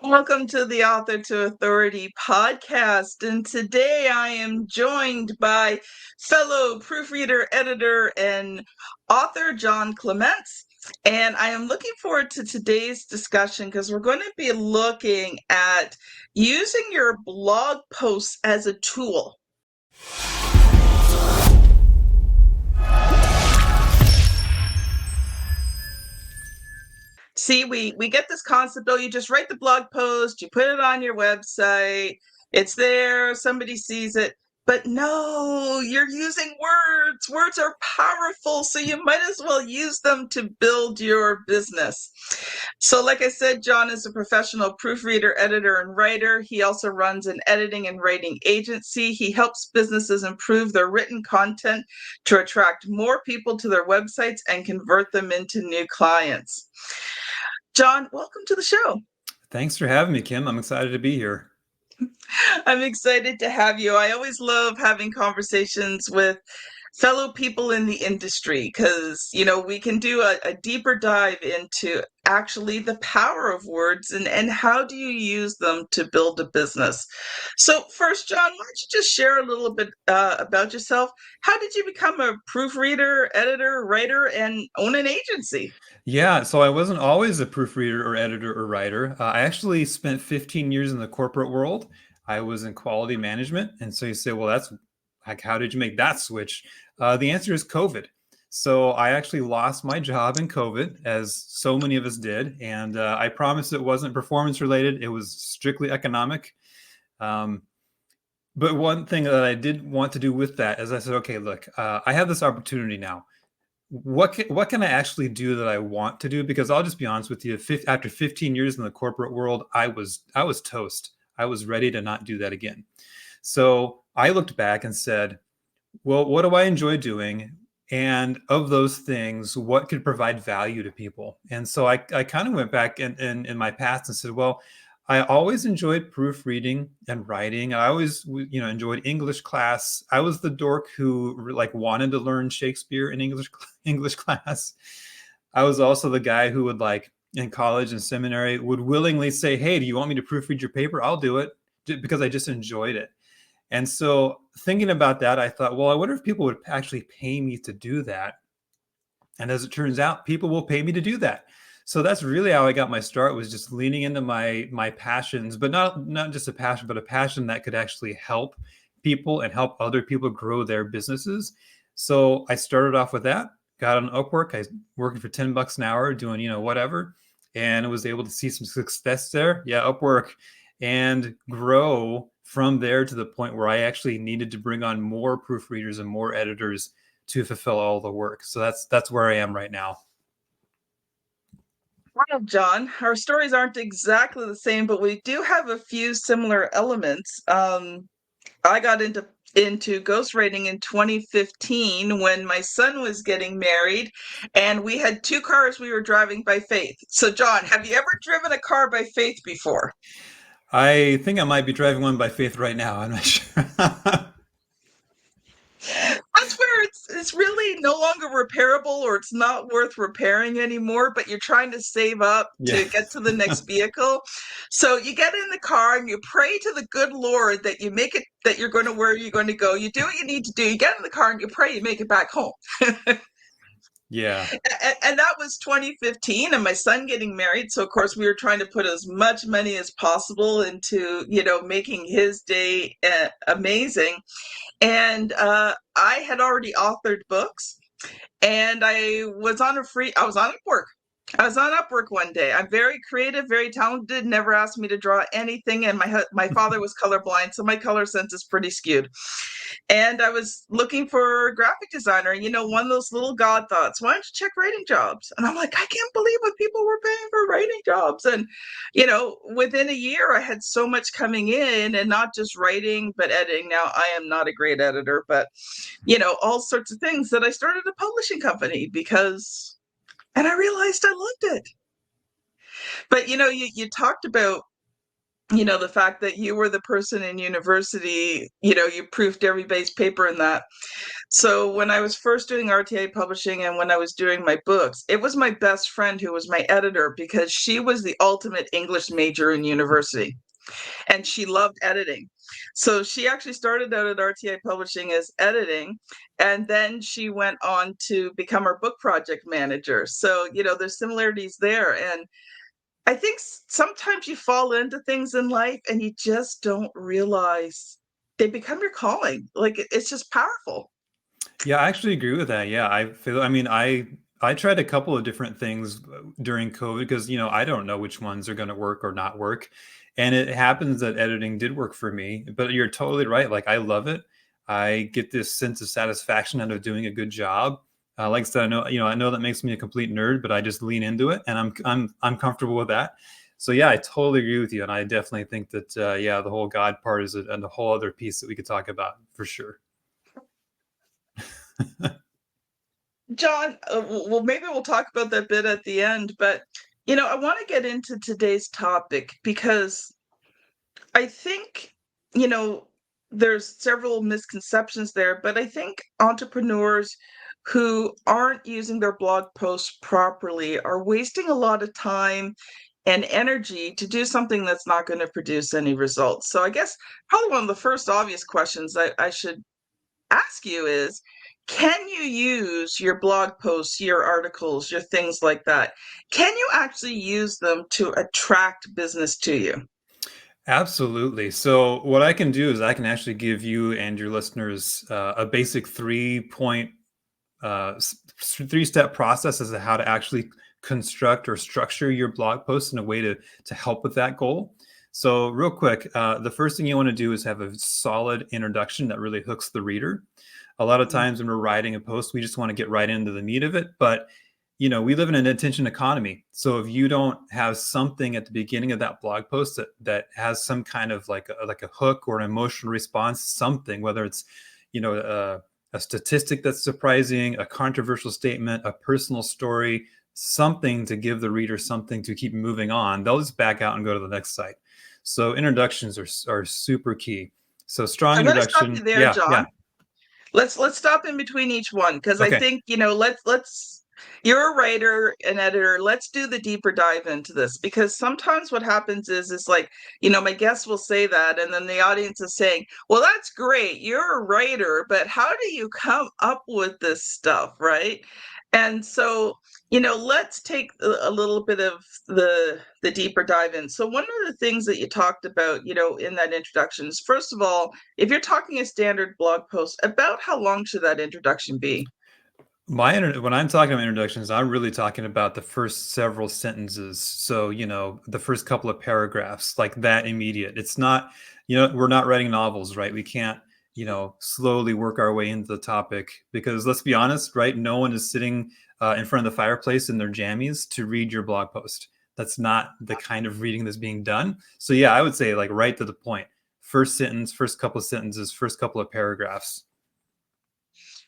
Welcome to the Author to Authority podcast. And today I am joined by fellow proofreader, editor, and author John Clements. And I am looking forward to today's discussion because we're going to be looking at using your blog posts as a tool. See, we get this concept, oh, you just write the blog post, you put it on your website, it's there, somebody sees it. But no, you're using words. Words are powerful, so you might as well use them to build your business. So, like I said, John is a professional proofreader, editor, and writer. He also runs an editing and writing agency. He helps businesses improve their written content to attract more people to their websites and convert them into new clients. John, welcome to the show. Thanks for having me, Kim. I'm excited to be here. I'm excited to have you. I always love having conversations with fellow people in the industry because, we can do a deeper dive into actually the power of words and how do you use them to build a business. So first, John, why don't you just share a little bit about yourself? How did you become a proofreader, editor, writer, and own an agency? Yeah, so I wasn't always a proofreader or editor or writer. I actually spent 15 years in the corporate world. I was in quality management. And so you say, well, that's like, how did you make that switch? The answer is COVID. So I actually lost my job in COVID, as so many of us did. And I promised it wasn't performance related, it was strictly economic. Um, but one thing that I did want to do with that is I said, okay, look, I have this opportunity now. What can I actually do that I want to do? Because I'll just be honest with you, after 15 years in the corporate world, I was toast. I was ready to not do that again. So I looked back and said, well, what do I enjoy doing? And of those things, what could provide value to people? And so I kind of went back in my past and said, well, I always enjoyed proofreading and writing. I always, enjoyed English class. I was the dork who like wanted to learn Shakespeare in English class. I was also the guy who would like in college and seminary would willingly say, "Hey, do you want me to proofread your paper? I'll do it," because I just enjoyed it. And so thinking about that, I thought, well, I wonder if people would actually pay me to do that. And as it turns out, people will pay me to do that. So that's really how I got my start, was just leaning into my passions, but not just a passion, but a passion that could actually help people and help other people grow their businesses. So I started off with that, got on Upwork. I was working for $10 an hour doing, whatever, and was able to see some success there. Yeah, Upwork, and grow from there to the point where I actually needed to bring on more proofreaders and more editors to fulfill all the work. So that's where I am right now. Well, John, our stories aren't exactly the same, but we do have a few similar elements. I got into ghostwriting in 2015 when my son was getting married, and we had two cars we were driving by faith. So, John, have you ever driven a car by faith before? I think I might be driving one by faith right now. I'm not sure. That's where it's really no longer repairable or it's not worth repairing anymore, but you're trying to save up Yeah. to get to the next vehicle. So you get in the car and you pray to the good Lord that you make it, that you're going to where you're going to go. You do what you need to do. You get in the car and you pray you make it back home. Yeah. And that was 2015 and my son getting married. So of course we were trying to put as much money as possible into, making his day amazing. And I had already authored books, and I was on Upwork. I was on Upwork one day. I'm very creative, very talented, never asked me to draw anything. And my father was colorblind, so my color sense is pretty skewed. And I was looking for a graphic designer, and one of those little God thoughts, why don't you check writing jobs? And I'm like, I can't believe what people were paying for writing jobs. And, within a year, I had so much coming in, and not just writing, but editing. Now, I am not a great editor, but, all sorts of things, that I started a publishing company and I realized I loved it. But, you talked about The fact that you were the person in university, you proofed everybody's paper in that. So when I was first doing RTA publishing and when I was doing my books, it was my best friend who was my editor because she was the ultimate English major in university and she loved editing. So she actually started out at RTA Publishing as editing, and then she went on to become our book project manager. So, there's similarities there. And I think sometimes you fall into things in life and you just don't realize they become your calling. Like it's just powerful. Yeah, I actually agree with that. Yeah, I mean, I tried a couple of different things during COVID because, I don't know which ones are going to work or not work. And it happens that editing did work for me, but you're totally right. Like I love it. I get this sense of satisfaction out of doing a good job. Like I said, I know that makes me a complete nerd, but I just lean into it, and I'm comfortable with that. So yeah, I totally agree with you, and I definitely think that yeah, the whole God part is and the whole other piece that we could talk about for sure. John, well, maybe we'll talk about that bit at the end, but I want to get into today's topic because I think, you know, there's several misconceptions there, but I think entrepreneurs who aren't using their blog posts properly are wasting a lot of time and energy to do something that's not going to produce any results. So I guess probably one of the first obvious questions I should ask you is, can you use your blog posts, your articles, your things like that? Can you actually use them to attract business to you? Absolutely. So what I can do is I can actually give you and your listeners a basic 3 point, 3-step process as to how to actually construct or structure your blog post in a way to help with that goal. So real quick, the first thing you want to do is have a solid introduction that really hooks the reader. A lot of times when we're writing a post, we just want to get right into the meat of it, but we live in an attention economy. So if you don't have something at the beginning of that blog post that has some kind of like a hook or an emotional response, something, whether it's, a statistic that's surprising, a controversial statement, a personal story, something to give the reader something to keep moving on, they'll just back out and go to the next site. So introductions are super key. So strong I'm going to stop you introduction. there, Yeah, John. yeah. Let's stop in between each one because I Okay. think, let's you're a writer, an editor. Let's do the deeper dive into this because sometimes what happens is like, my guests will say that and then the audience is saying, "Well, that's great. You're a writer, but how do you come up with this stuff, right?" And so, let's take a little bit of the deeper dive in. So one of the things that you talked about, in that introduction is, first of all, if you're talking a standard blog post, about how long should that introduction be? When I'm talking about introductions, I'm really talking about the first several sentences. So, the first couple of paragraphs, like that immediate. It's not, we're not writing novels, right? We can't, slowly work our way into the topic because let's be honest, right? No one is sitting in front of the fireplace in their jammies to read your blog post. That's not the kind of reading that's being done. So, yeah, I would say like right to the point. First sentence, first couple of sentences, first couple of paragraphs.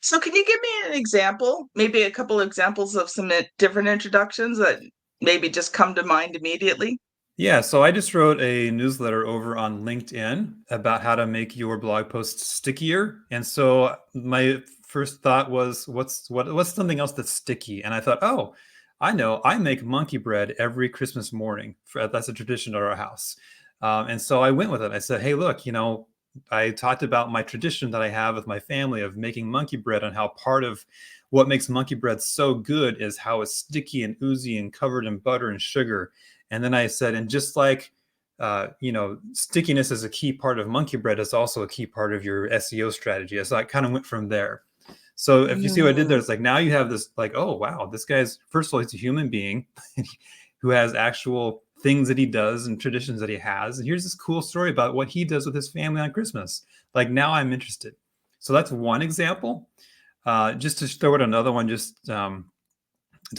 So can you give me an example, maybe a couple of examples of some different introductions that maybe just come to mind immediately? Yeah, so I just wrote a newsletter over on LinkedIn about how to make your blog posts stickier. And so my first thought was, what's something else that's sticky? And I thought, oh, I know, I make monkey bread every Christmas morning. That's a tradition at our house. And so I went with it. I said, hey, look, I talked about my tradition that I have with my family of making monkey bread and how part of what makes monkey bread so good is how it's sticky and oozy and covered in butter and sugar. And then I said, and just like, stickiness is a key part of monkey bread, is also a key part of your SEO strategy. So I kind of went from there. So if you see what I did there, Mm. it's like now you have this like, oh, wow, this guy's, first of all, he's a human being who has actual things that he does and traditions that he has. And here's this cool story about what he does with his family on Christmas. Like now I'm interested. So that's one example. Just to throw out another one, just to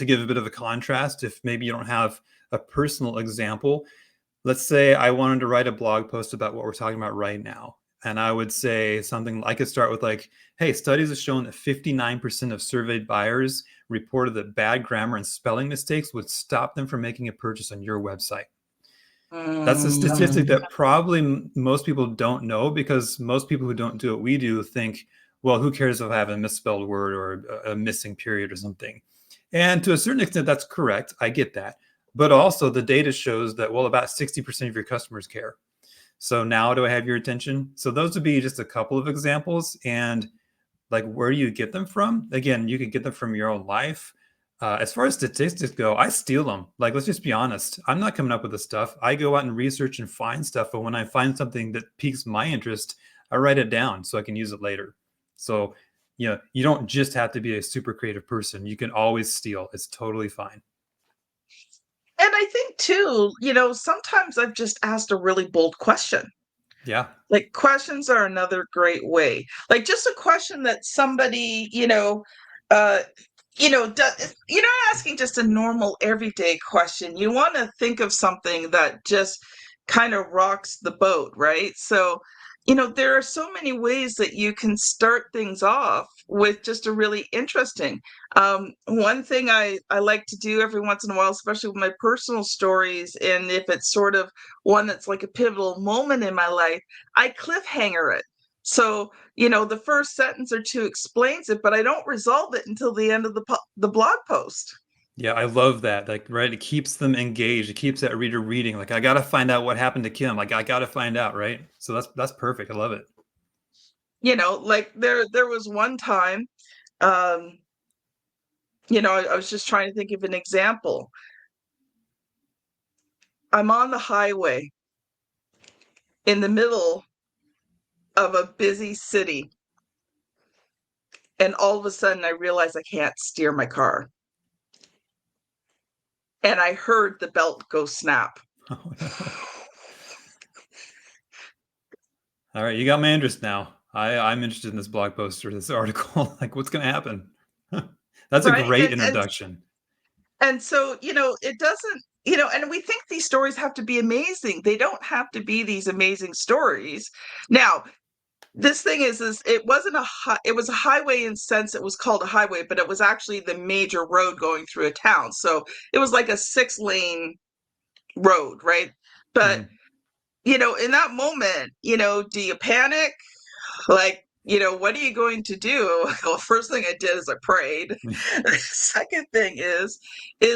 give a bit of a contrast, if maybe you don't have a personal example, let's say I wanted to write a blog post about what we're talking about right now. And I would say something, I could start with like, hey, studies have shown that 59% of surveyed buyers reported that bad grammar and spelling mistakes would stop them from making a purchase on your website. That's a statistic Mm. that probably most people don't know, because most people who don't do what we do think, well, who cares if I have a misspelled word or a missing period or something? And to a certain extent, that's correct. I get that. But also, the data shows that, well, about 60% of your customers care. So now do I have your attention? So those would be just a couple of examples. And like, where do you get them from? Again, you can get them from your own life. As far as statistics go, I steal them. Like, let's just be honest. I'm not coming up with this stuff. I go out and research and find stuff. But when I find something that piques my interest, I write it down so I can use it later. So, you don't just have to be a super creative person. You can always steal. It's totally fine. And I think too, sometimes I've just asked a really bold question. Yeah. Like questions are another great way. Like just a question that somebody, uh, you're not asking just a normal everyday question. You want to think of something that just kind of rocks the boat, right? So, there are so many ways that you can start things off with just a really interesting. One thing I like to do every once in a while, especially with my personal stories, and if it's sort of one that's like a pivotal moment in my life, I cliffhanger it. So, the first sentence or two explains it, but I don't resolve it until the end of the blog post. Yeah, I love that. Like, right, it keeps them engaged. It keeps that reader reading. Like, I got to find out what happened to Kim. Like, I got to find out, right? So that's perfect. I love it. Like there was one time, um, I was just trying to think of an example. I'm on the highway in the middle of a busy city, and all of a sudden I realize I can't steer my car. And I heard the belt go snap. Oh no. All right, you got my interest now. I'm interested in this blog post or this article. Like, what's going to happen? That's a Right. great And introduction. and so, it doesn't, and we think these stories have to be amazing. They don't have to be these amazing stories. Now, this thing is it wasn't it was a highway in sense it was called a highway, but it was actually the major road going through a town. So it was like a 6-lane road, right? But, Mhm. in that moment, do you panic? Like, what are you going to do? Well, first thing I did is I prayed. The second thing is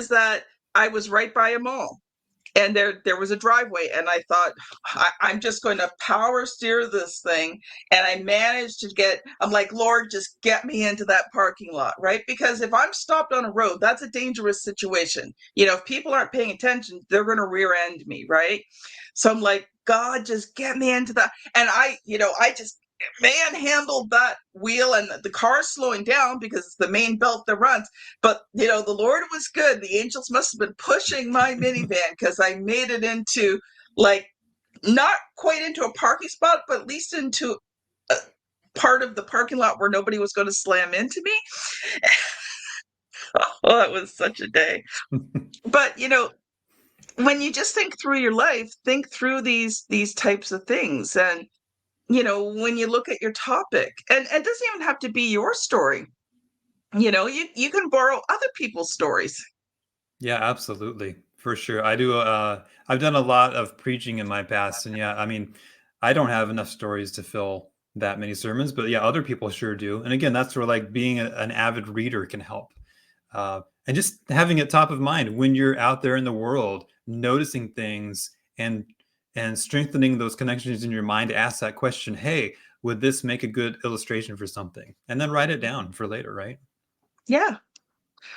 that I was right by a mall, and there was a driveway, and I thought, I'm just going to power steer this thing. And I managed to I'm like, Lord, just get me into that parking lot, right? Because if I'm stopped on a road, that's a dangerous situation. If people aren't paying attention, they're going to rear end me, right? So I'm like, God, just get me into that. And I just manhandled that wheel, and the car's slowing down because it's the main belt that runs. But the Lord was good. The angels must have been pushing my minivan because I made it into, like, not quite into a parking spot, but at least into a part of the parking lot where nobody was going to slam into me. Oh, that was such a day. But when you just think through your life, think through these types of things. And when you look at your topic, and it doesn't even have to be your story. You can borrow other people's stories. Yeah, absolutely. For sure. I've done a lot of preaching in my past, and yeah, I mean, I don't have enough stories to fill that many sermons, but yeah, other people sure do. And again, that's where like being an avid reader can help. And just having it top of mind when you're out there in the world, noticing things and strengthening those connections in your mind to ask that question, hey, would this make a good illustration for something? And then write it down for later, right? Yeah.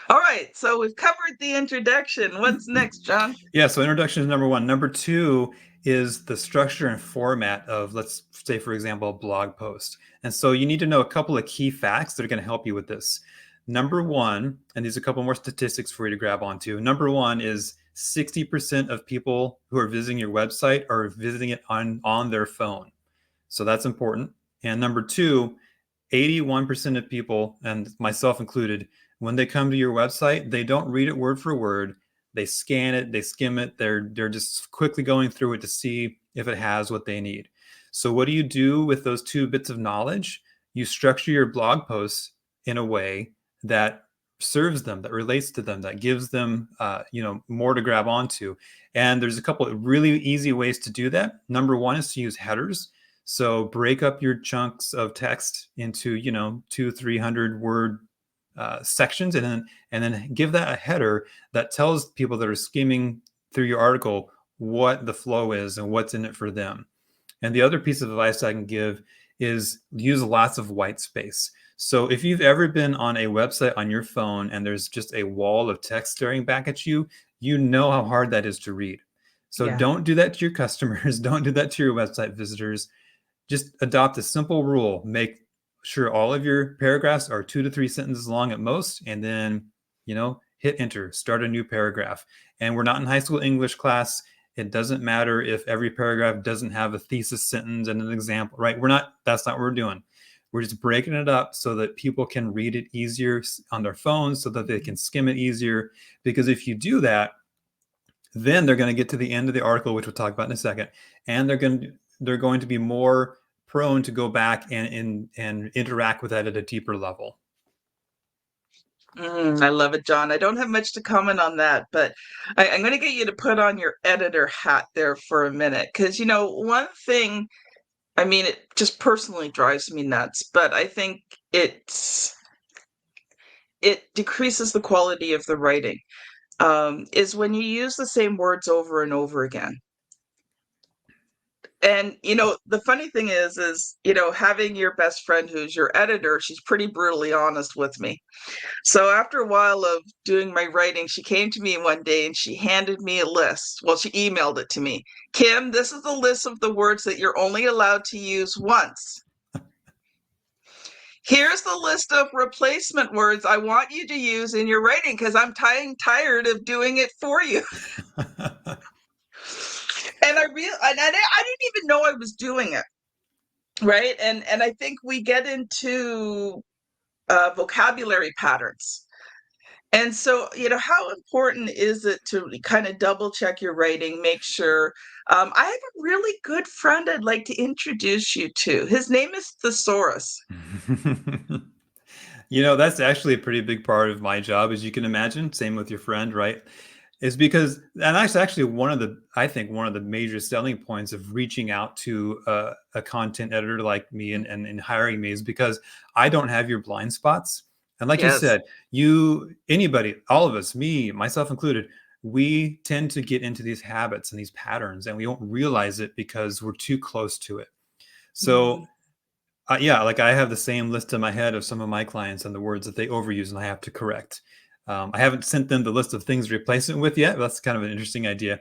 All right. So we've covered the introduction. What's next, John? Yeah, so introduction is number one. Number two is the structure and format of, let's say, for example, a blog post. And so you need to know a couple of key facts that are going to help you with this. Number one, and these are a couple more statistics for you to grab onto. Number one is 60% of people who are visiting your website are visiting it on their phone. So that's important. And number two, 81% of people, and myself included, when they come to your website, they don't read it word for word. They scan it, they skim it, they're just quickly going through it to see if it has what they need. So what do you do with those two bits of knowledge? You structure your blog posts in a way that serves them, that relates to them, that gives them, more to grab onto. And there's a couple of really easy ways to do that. Number one is to use headers. So break up your chunks of text into, 200-300 word sections, and then give that a header that tells people that are skimming through your article what the flow is and what's in it for them. And the other piece of advice I can give is use lots of white space. So if you've ever been on a website on your phone and there's just a wall of text staring back at you, you know how hard that is to read. So Yeah. don't do that to your customers. Don't do that to your website visitors. Just adopt a simple rule. Make sure all of your paragraphs are 2 to 3 sentences long at most, and then, hit enter, start a new paragraph. And we're not in high school English class. It doesn't matter if every paragraph doesn't have a thesis sentence and an example, right? That's not what we're doing. We're just breaking it up so that people can read it easier on their phones, so that they can skim it easier. Because if you do that, then they're going to get to the end of the article, which we'll talk about in a second, and they're going to be more prone to go back and interact with that at a deeper level. I love it, John. I don't have much to comment on that, but I'm going to get you to put on your editor hat there for a minute. Because, one thing, I mean, it just personally drives me nuts, but I think it decreases the quality of the writing, is when you use the same words over and over again. And, the funny thing is, having your best friend who's your editor, she's pretty brutally honest with me. So after a while of doing my writing, she came to me one day and she handed me a list. Well, she emailed it to me. Kim, this is the list of the words that you're only allowed to use once. Here's the list of replacement words I want you to use in your writing because I'm tired of doing it for you. And I didn't even know I was doing it. Right. And I think we get into vocabulary patterns. And so, how important is it to kind of double check your writing, make sure? I have a really good friend I'd like to introduce you to. His name is Thesaurus. That's actually a pretty big part of my job, as you can imagine. Same with your friend, right? Is because, and that's actually I think one of the major selling points of reaching out to a content editor like me and hiring me, is because I don't have your blind spots. And like you Yes. said, anybody, all of us, me, myself included, we tend to get into these habits and these patterns, and we don't realize it because we're too close to it. So Mhm. yeah, like I have the same list in my head of some of my clients and the words that they overuse and I have to correct. I haven't sent them the list of things to replace it with yet. That's kind of an interesting idea.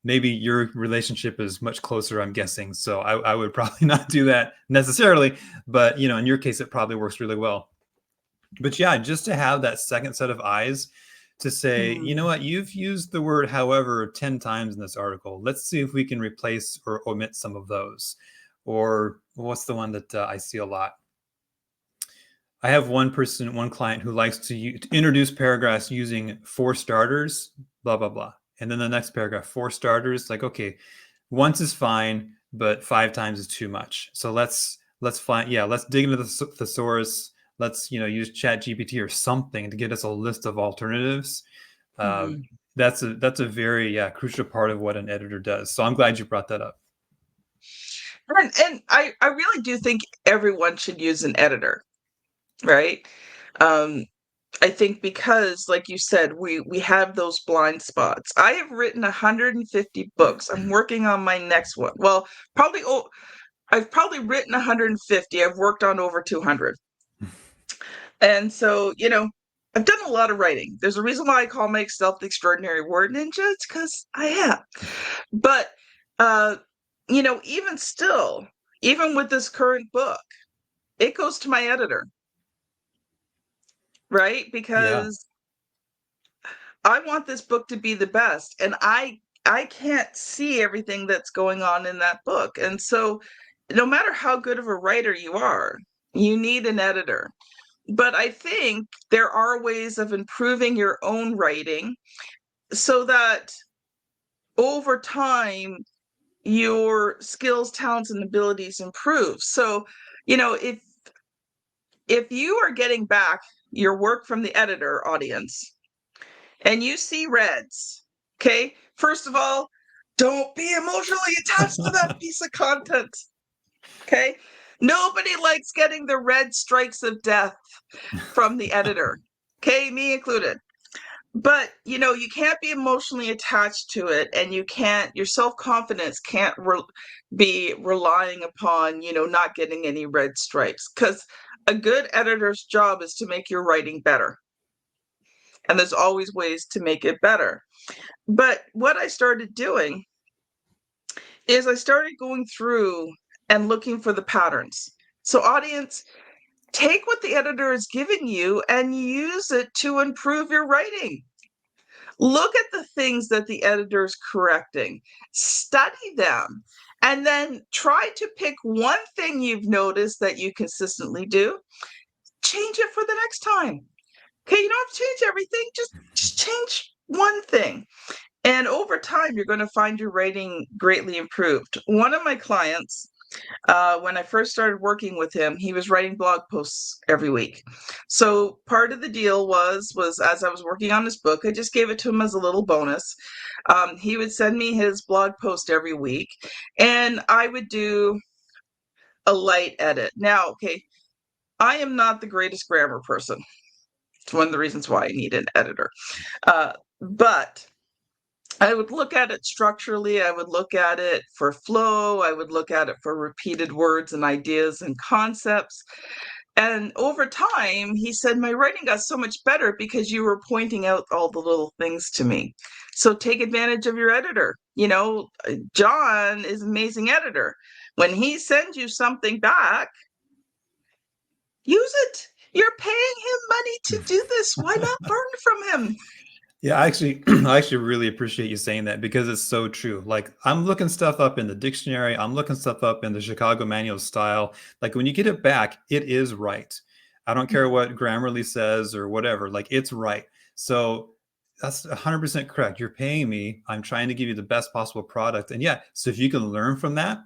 Maybe your relationship is much closer, I'm guessing. So I would probably not do that necessarily, but in your case, it probably works really well. But yeah, just to have that second set of eyes to say, you know Mhm. what, you've used the word however 10 times in this article. Let's see if we can replace or omit some of those. Or what's the one that I see a lot? I have one client who likes to introduce paragraphs using for starters, blah, blah, blah. And then the next paragraph, for starters, like, okay, once is fine, but 5 times is too much. So let's dig into the thesaurus. Let's, use Chat GPT or something to get us a list of alternatives. Uh, Mhm. that's a very crucial part of what an editor does. So I'm glad you brought that up. And I really do think everyone should use an editor, right? Um, I think because, like you said, we have those blind spots. I have written 150 books. I'm working on my next one. Well, probably I've probably written 150. I've worked on over 200. And so, I've done a lot of writing. There's a reason why I call myself the extraordinary word ninja. It's because I am. But, uh, even still, even with this current book, it goes to my editor, right? Yeah. Because I want this book to be the best, and I can't see everything that's going on in that book. And so, no matter how good of a writer you are, you need an editor. But I think there are ways of improving your own writing so that over time your skills, talents, and abilities improve. So, if you are getting back your work from the editor, audience, and you see reds, okay, first of all, don't be emotionally attached to that piece of content. Okay. Nobody likes getting the red strikes of death from the editor. Okay. Me included. But, you can't be emotionally attached to it, and your self-confidence can't be relying upon, not getting any red stripes, because a good editor's job is to make your writing better. And there's always ways to make it better. But what I started doing is I started going through and looking for the patterns. So, audience, take what the editor is giving you and use it to improve your writing. Look at the things that the editor is correcting, study them, and then try to pick one thing you've noticed that you consistently do, change it for the next time. Okay, you don't have to change everything, just change one thing. And over time, you're going to find your writing greatly improved. One of my clients, when I first started working with him, he was writing blog posts every week. So part of the deal was as I was working on his book, I just gave it to him as a little bonus. He would send me his blog post every week, and I would do a light edit. Now, okay, I am not the greatest grammar person. It's one of the reasons why I need an editor. But I would look at it structurally. I would look at it for flow. I would look at it for repeated words and ideas and concepts. And over time, he said, my writing got so much better because you were pointing out all the little things to me. So take advantage of your editor. John is an amazing editor. When he sends you something back, use it. You're paying him money to do this. Why not learn from him? Yeah, I actually really appreciate you saying that because it's so true. Like I'm looking stuff up in the dictionary, I'm looking stuff up in the Chicago Manual of Style. Like when you get it back, it is right. I don't care what Grammarly says or whatever, like it's right. So that's 100% correct. You're paying me. I'm trying to give you the best possible product. And yeah, so if you can learn from that,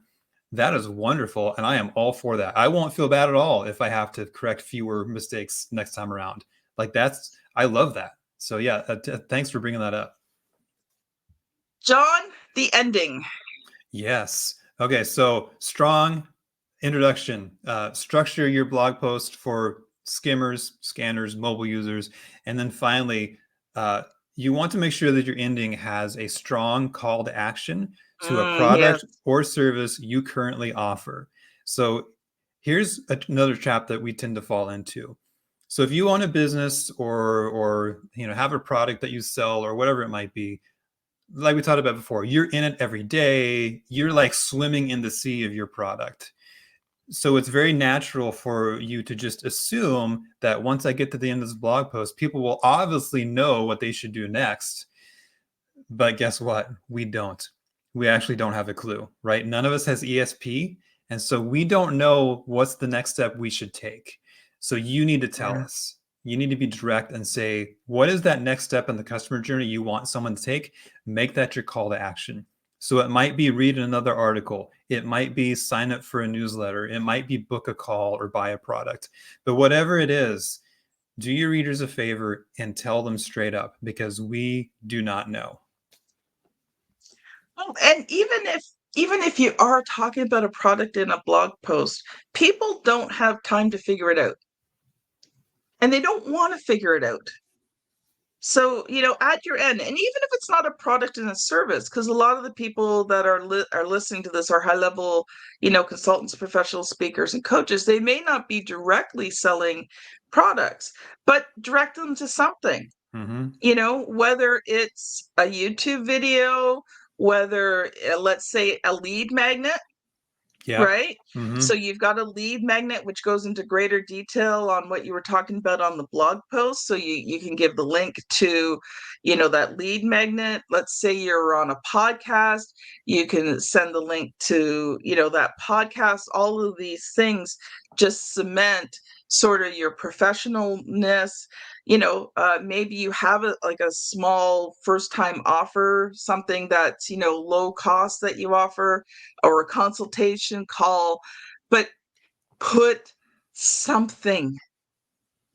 that is wonderful. And I am all for that. I won't feel bad at all if I have to correct fewer mistakes next time around. Like I love that. So yeah, thanks for bringing that up. John, the ending. Yes. Okay. So strong introduction. Structure your blog post for skimmers, scanners, mobile users, and then finally, you want to make sure that your ending has a strong call to action to a Yes. product or service you currently offer. So here's another trap that we tend to fall into. So if you own a business or have a product that you sell or whatever it might be, like we talked about before, you're in it every day. You're like swimming in the sea of your product. So it's very natural for you to just assume that once I get to the end of this blog post, people will obviously know what they should do next. But guess what? We don't. We actually don't have a clue, right? None of us has ESP. And so we don't know what's the next step we should take. So you need to tell us. You need to be direct and say, what is that next step in the customer journey you want someone to take? Make that your call to action. So it might be read another article. It might be sign up for a newsletter. It might be book a call or buy a product. But whatever it is, do your readers a favor and tell them straight up because we do not know. Well, and even if you are talking about a product in a blog post, people don't have time to figure it out. And they don't want to figure it out. So, at your end, and even if it's not a product and a service, because a lot of the people that are listening to this are high level, consultants, professional speakers, and coaches. They may not be directly selling products, but direct them to something. Whether it's a YouTube video, whether let's say a lead magnet. Yeah. Right? So you've got a lead magnet, which goes into greater detail on what you were talking about on the blog post. So you can give the link to, that lead magnet. Let's say you're on a podcast, you can send the link to, that podcast. All of these things just cement sort of your professionalness. Maybe you have like a small first time offer, something that's, low cost that you offer, or a consultation call, but put something.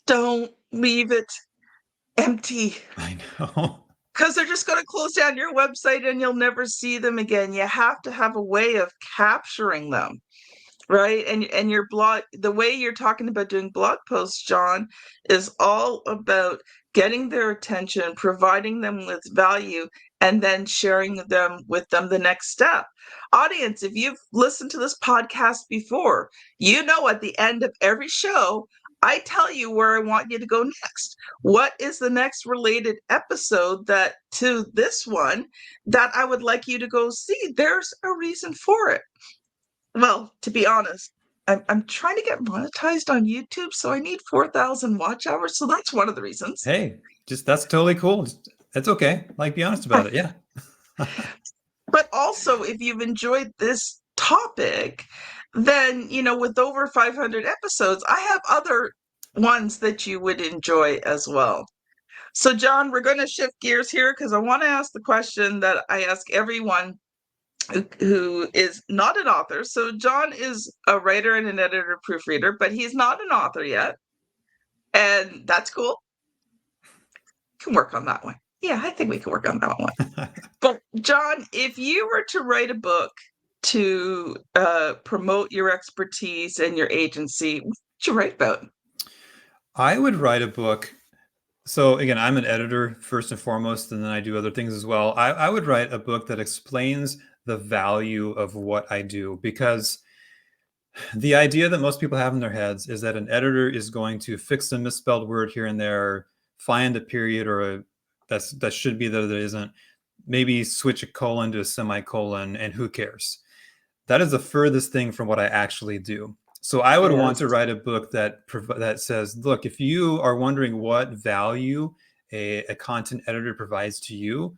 Don't leave it empty. I know. Because they're just going to close down your website and you'll never see them again. You have to have a way of capturing them. Right. And your blog, the way you're talking about doing blog posts, John, is all about getting their attention, providing them with value, and then sharing them with them the next step. Audience, if you've listened to this podcast before, you know at the end of every show, I tell you where I want you to go next. What is the next related episode that to this one that I would like you to go see? There's a reason for it. Well, to be honest, I'm trying to get monetized on YouTube, so I need 4,000 watch hours. So that's one of the reasons. Hey, just that's totally cool. That's okay. Like, be honest about it. Yeah. But also, if you've enjoyed this topic, then, with over 500 episodes, I have other ones that you would enjoy as well. So, John, we're going to shift gears here because I want to ask the question that I ask everyone who is not an author. So John is a writer and an editor proofreader, but he's not an author yet. And that's cool. Can work on that one. Yeah, I think we can work on that one. But John, if you were to write a book to promote your expertise and your agency, what would you write about? I would write a book. So again, I'm an editor first and foremost, and then I do other things as well. I would write a book that explains the value of what I do, because the idea that most people have in their heads is that an editor is going to fix a misspelled word here and there, find a period or that should be there that isn't, maybe switch a colon to a semicolon, and who cares? That is the furthest thing from what I actually do. So I would want to write a book that says, look, if you are wondering what value a content editor provides to you,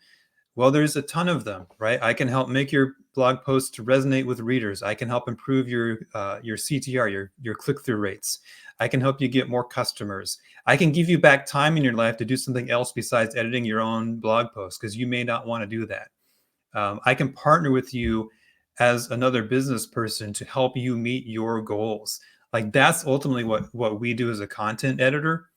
well, there's a ton of them, right? I can help make your blog posts to resonate with readers. I can help improve your CTR, your click-through rates. I can help you get more customers. I can give you back time in your life to do something else besides editing your own blog posts, because you may not want to do that. I can partner with you as another business person to help you meet your goals. Like, that's ultimately what we do as a content editor.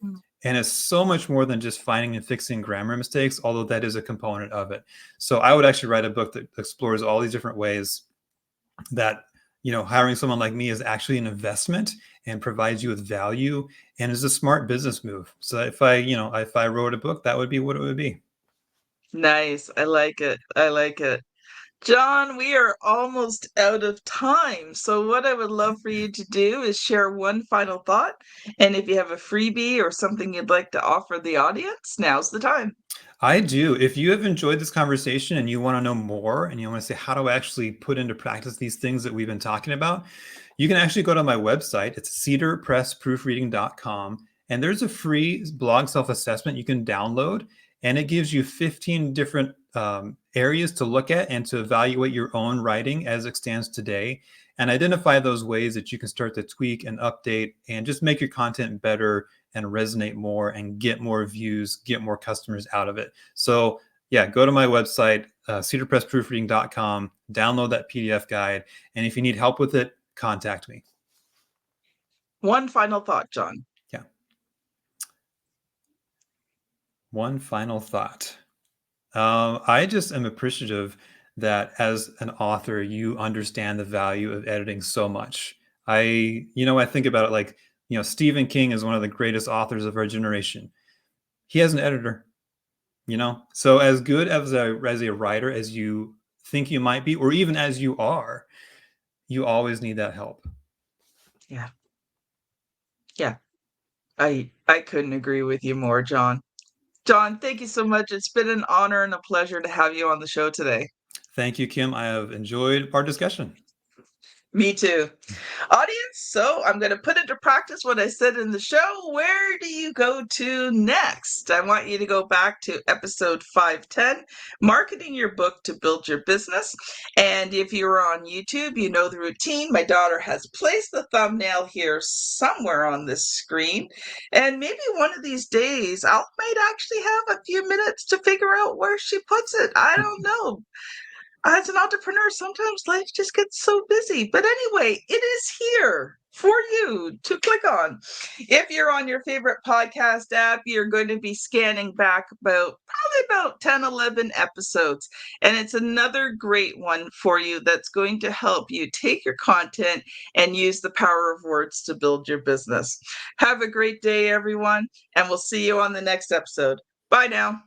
And it's so much more than just finding and fixing grammar mistakes, although that is a component of it. So I would actually write a book that explores all these different ways that, hiring someone like me is actually an investment and provides you with value and is a smart business move. So if I wrote a book, that would be what it would be. Nice. I like it. I like it. John, we are almost out of time. So, what I would love for you to do is share one final thought. And if you have a freebie or something you'd like to offer the audience, now's the time. I do. If you have enjoyed this conversation and you want to know more and you want to say, how do I actually put into practice these things that we've been talking about, you can actually go to my website. It's cedarpressproofreading.com. And there's a free blog self-assessment you can download. And it gives you 15 different areas to look at and to evaluate your own writing as it stands today, and identify those ways that you can start to tweak and update and just make your content better and resonate more and get more views, get more customers out of it. So yeah, go to my website, cedarpressproofreading.com, download that PDF guide. And if you need help with it, contact me. One final thought, John. Yeah. One final thought. I just am appreciative that as an author, you understand the value of editing so much. I think about it like, Stephen King is one of the greatest authors of our generation. He has an editor, so as good as a writer as you think you might be, or even as you are, you always need that help. Yeah. Yeah. I couldn't agree with you more, John. John, thank you so much. It's been an honor and a pleasure to have you on the show today. Thank you, Kim. I have enjoyed our discussion. Me too. Audience, so I'm going to put into practice what I said in the show. Where do you go to next? I want you to go back to episode 510, Marketing Your Book to Build Your Business. And if you're on YouTube, you know the routine. My daughter has placed the thumbnail here somewhere on this screen. And maybe one of these days, I might actually have a few minutes to figure out where she puts it. I don't know. As an entrepreneur, sometimes life just gets so busy. But anyway, it is here. for you to click on. If you're on your favorite podcast app, you're going to be scanning back probably about 10, 11 episodes. And it's another great one for you that's going to help you take your content and use the power of words to build your business. Have a great day, everyone, and we'll see you on the next episode. Bye now.